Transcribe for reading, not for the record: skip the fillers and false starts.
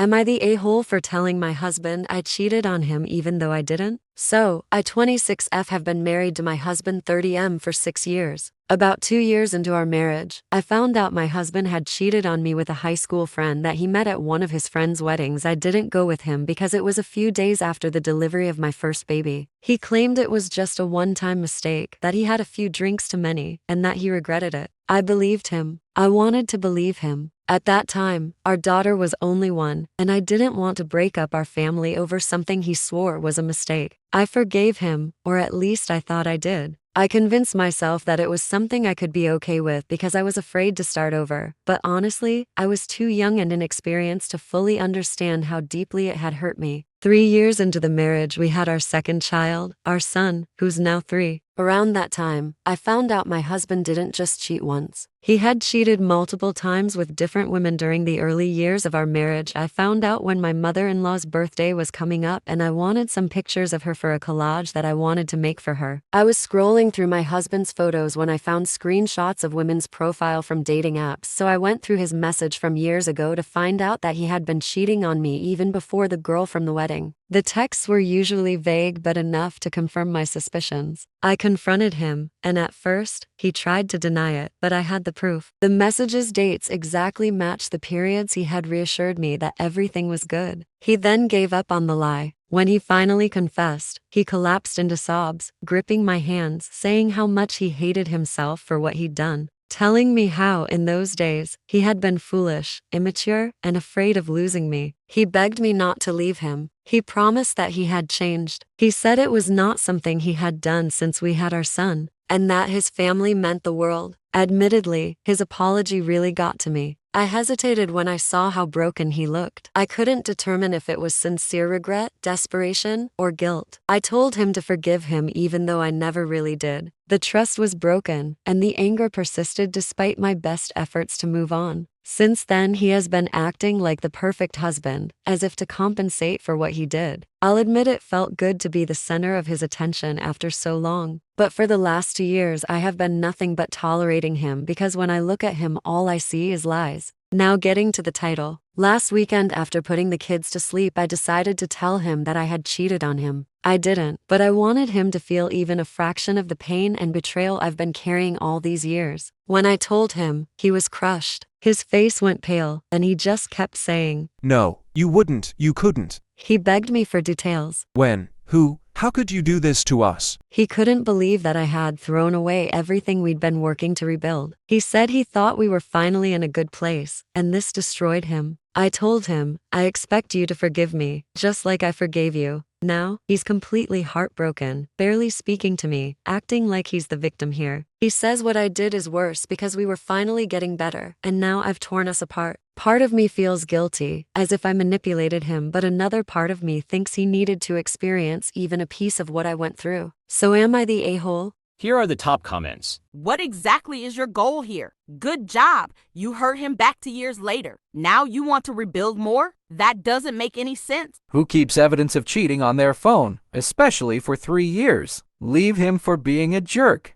Am I the a-hole for telling my husband I cheated on him even though I didn't? So, I 26F have been married to my husband 30M for 6 years. About 2 years into our marriage, I found out my husband had cheated on me with a high school friend that he met at one of his friend's weddings. I didn't go with him because it was a few days after the delivery of my first baby. He claimed it was just a one-time mistake, that he had a few drinks too many, and that he regretted it. I believed him. I wanted to believe him. At that time, our daughter was only 1, and I didn't want to break up our family over something he swore was a mistake. I forgave him, or at least I thought I did. I convinced myself that it was something I could be okay with because I was afraid to start over, but honestly, I was too young and inexperienced to fully understand how deeply it had hurt me. 3 years into the marriage, we had our second child, our son, who's now 3. Around that time, I found out my husband didn't just cheat once. He had cheated multiple times with different women during the early years of our marriage. I found out when my mother-in-law's birthday was coming up and I wanted some pictures of her for a collage that I wanted to make for her. I was scrolling through my husband's photos when I found screenshots of women's profile from dating apps, so I went through his message from years ago to find out that he had been cheating on me even before the girl from the wedding. The texts were usually vague but enough to confirm my suspicions. I confronted him, and at first, he tried to deny it, but I had the proof. The message's dates exactly matched the periods he had reassured me that everything was good. He then gave up on the lie. When he finally confessed, he collapsed into sobs, gripping my hands, saying how much he hated himself for what he'd done. Telling me how, in those days, he had been foolish, immature, and afraid of losing me. He begged me not to leave him. He promised that he had changed. He said it was not something he had done since we had our son, and that his family meant the world. Admittedly, his apology really got to me. I hesitated when I saw how broken he looked. I couldn't determine if it was sincere regret, desperation, or guilt. I told him to forgive him even though I never really did. The trust was broken, and the anger persisted despite my best efforts to move on. Since then, he has been acting like the perfect husband, as if to compensate for what he did. I'll admit it felt good to be the center of his attention after so long. But for the last 2 years, I have been nothing but tolerating him because when I look at him, all I see is lies. Now getting to the title. Last weekend, after putting the kids to sleep, I decided to tell him that I had cheated on him. I didn't, but I wanted him to feel even a fraction of the pain and betrayal I've been carrying all these years. When I told him, he was crushed. His face went pale, and he just kept saying, "No, you wouldn't, you couldn't." He begged me for details. When? Who? How could you do this to us? He couldn't believe that I had thrown away everything we'd been working to rebuild. He said he thought we were finally in a good place, and this destroyed him. I told him, I expect you to forgive me, just like I forgave you. Now, he's completely heartbroken, barely speaking to me, acting like he's the victim here. He says what I did is worse because we were finally getting better, and now I've torn us apart. Part of me feels guilty, as if I manipulated him, but another part of me thinks he needed to experience even a piece of what I went through. So am I the a-hole? Here are the top comments. What exactly is your goal here? Good job. You hurt him back to years later. Now you want to rebuild more? That doesn't make any sense. Who keeps evidence of cheating on their phone, especially for 3 years? Leave him for being a jerk.